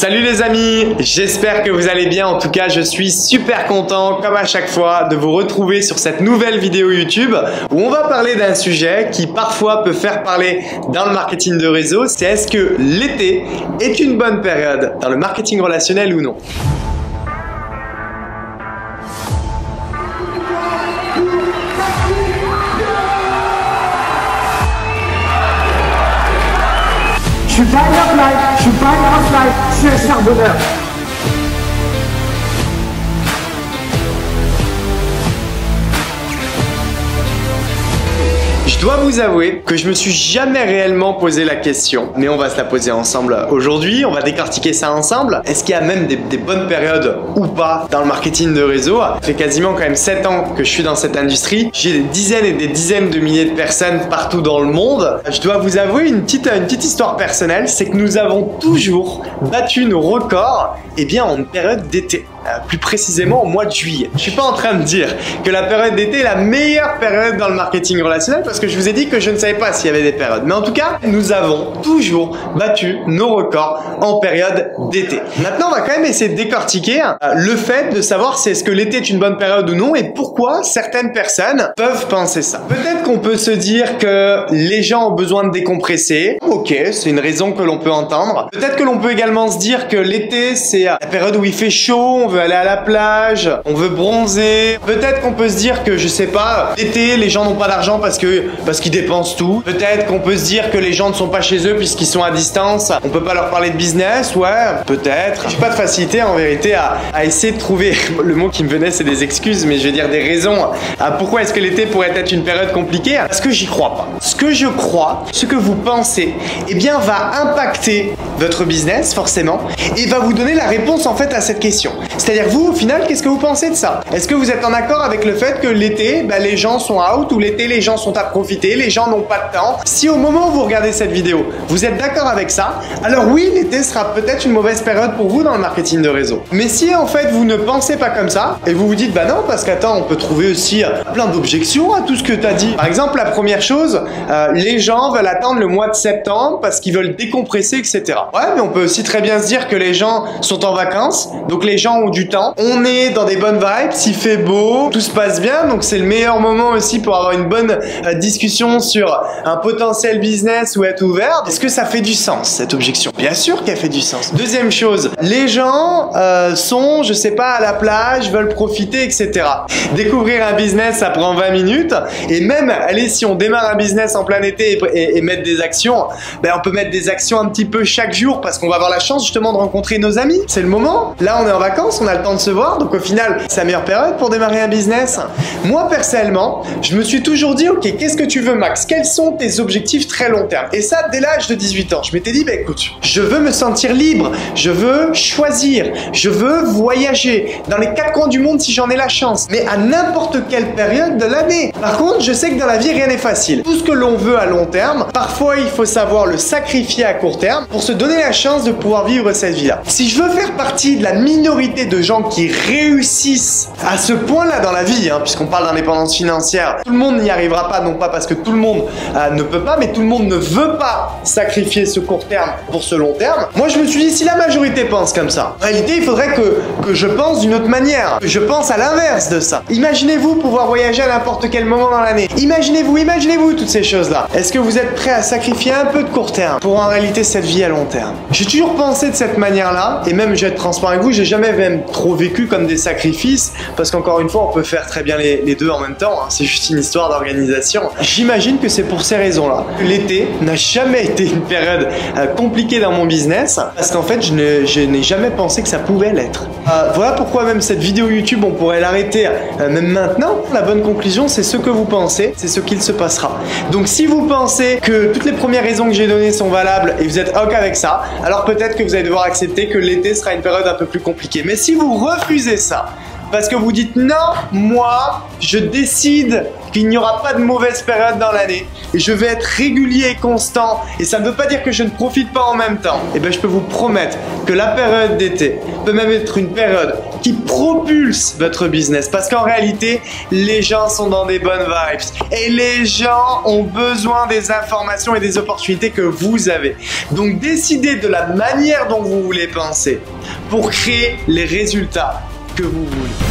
Salut les amis, j'espère que vous allez bien. En tout cas, je suis super content, comme à chaque fois, de vous retrouver sur cette nouvelle vidéo YouTube où on va parler d'un sujet qui parfois peut faire parler dans le marketing de réseau. C'est est-ce que l'été est une bonne période dans le marketing relationnel ou non? Je suis pas un off-life, je suis pas un off-life, je suis un charbonneur. Je dois vous avouer que je me suis jamais réellement posé la question, mais on va se la poser ensemble aujourd'hui, on va décortiquer ça ensemble. Est-ce qu'il y a même des bonnes périodes ou pas dans le marketing de réseau? Ça fait quasiment quand même 7 ans que je suis dans cette industrie. J'ai des dizaines et des dizaines de milliers de personnes partout dans le monde. Je dois vous avouer une petite histoire personnelle, c'est que nous avons toujours battu nos records en période d'été. Plus précisément au mois de juillet. Je suis pas en train de dire que la période d'été est la meilleure période dans le marketing relationnel parce que je vous ai dit que je ne savais pas s'il y avait des périodes. Mais en tout cas, nous avons toujours battu nos records en période d'été. Maintenant, on va quand même essayer de décortiquer le fait de savoir si est-ce que l'été est une bonne période ou non et pourquoi certaines personnes peuvent penser ça. Peut-être qu'on peut se dire que les gens ont besoin de décompresser. Ok, c'est une raison que l'on peut entendre. Peut-être que l'on peut également se dire que l'été, c'est la période où il fait chaud, on veut aller à la plage, on veut bronzer. Peut-être qu'on peut se dire que, je sais pas, l'été, les gens n'ont pas d'argent parce qu'ils dépensent tout. Peut-être qu'on peut se dire que les gens ne sont pas chez eux puisqu'ils sont à distance. On peut pas leur parler de business, ouais, peut-être. J'ai pas de facilité en vérité à essayer de trouver, le mot qui me venait c'est des excuses, mais je vais dire des raisons à pourquoi est-ce que l'été pourrait être une période compliquée. Parce que j'y crois pas. Ce que je crois, ce que vous pensez, va impacter votre business forcément et va vous donner la réponse en fait à cette question. C'est-à-dire vous, au final, qu'est-ce que vous pensez de ça? Est-ce que vous êtes en accord avec le fait que l'été, les gens sont out ou l'été, les gens sont à profiter, les gens n'ont pas de temps? Si au moment où vous regardez cette vidéo, vous êtes d'accord avec ça, alors oui, l'été sera peut-être une mauvaise période pour vous dans le marketing de réseau. Mais si en fait vous ne pensez pas comme ça et vous vous dites bah non, parce qu'attends, on peut trouver aussi plein d'objections à tout ce que tu as dit. Par exemple, la première chose, les gens veulent attendre le mois de septembre parce qu'ils veulent décompresser, etc. Ouais, mais on peut aussi très bien se dire que les gens sont en vacances, donc les gens ont du temps, on est dans des bonnes vibes, il fait beau, tout se passe bien, donc c'est le meilleur moment aussi pour avoir une bonne discussion sur un potentiel business ou être ouvert. Est-ce que ça fait du sens cette objection? Bien sûr qu'elle fait du sens. Deuxième chose, les gens sont, je sais pas, à la plage, veulent profiter, etc. Découvrir un business, ça prend 20 minutes et même, allez, si on démarre un business en plein été et mettre des actions, on peut mettre des actions un petit peu chaque jour parce qu'on va avoir la chance justement de rencontrer nos amis. C'est le moment. Là, on est en vacances, on a le temps de se voir, donc au final, c'est la meilleure période pour démarrer un business. Moi, personnellement, je me suis toujours dit, ok, qu'est-ce que tu veux, Max? Quels sont tes objectifs très long terme? Et ça, dès l'âge de 18 ans, je m'étais dit, écoute, je veux me sentir libre, je veux choisir, je veux voyager dans les 4 coins du monde si j'en ai la chance, mais à n'importe quelle période de l'année. Par contre, je sais que dans la vie, rien n'est facile. Tout ce que l'on veut à long terme, parfois, il faut savoir le sacrifier à court terme pour se donner la chance de pouvoir vivre cette vie-là. Si je veux faire partie de la minorité de gens qui réussissent à ce point-là dans la vie, puisqu'on parle d'indépendance financière, tout le monde n'y arrivera pas, non pas parce que tout le monde ne peut pas, mais tout le monde ne veut pas sacrifier ce court terme pour ce long terme. Moi, je me suis dit, si la majorité pense comme ça, en réalité, il faudrait que je pense d'une autre manière. Je pense à l'inverse de ça. Imaginez-vous pouvoir voyager à n'importe quel moment dans l'année. Imaginez-vous toutes ces choses-là. Est-ce que vous êtes prêt à sacrifier un peu de court terme pour en réalité cette vie à long terme? J'ai toujours pensé de cette manière-là, et même je vais être transparent avec vous, j'ai jamais même trop vécu comme des sacrifices, parce qu'encore une fois, on peut faire très bien les deux en même temps, c'est juste une histoire d'organisation. J'imagine que c'est pour ces raisons-là que l'été n'a jamais été une période compliquée dans mon business, parce qu'en fait, je n'ai jamais pensé que ça pouvait l'être. Voilà pourquoi même cette vidéo YouTube, on pourrait l'arrêter même maintenant. La bonne conclusion, c'est ce que vous pensez, c'est ce qu'il se passera. Donc si vous pensez que toutes les premières raisons que j'ai données sont valables et vous êtes ok avec ça, alors peut-être que vous allez devoir accepter que l'été sera une période un peu plus compliquée. Mais si vous refusez ça, parce que vous dites non, moi, je décide qu'il n'y aura pas de mauvaise période dans l'année et je vais être régulier et constant et ça ne veut pas dire que je ne profite pas en même temps, et je peux vous promettre que la période d'été peut même être une période qui propulse votre business. Parce qu'en réalité, les gens sont dans des bonnes vibes et les gens ont besoin des informations et des opportunités que vous avez. Donc décidez de la manière dont vous voulez penser pour créer les résultats que vous voulez.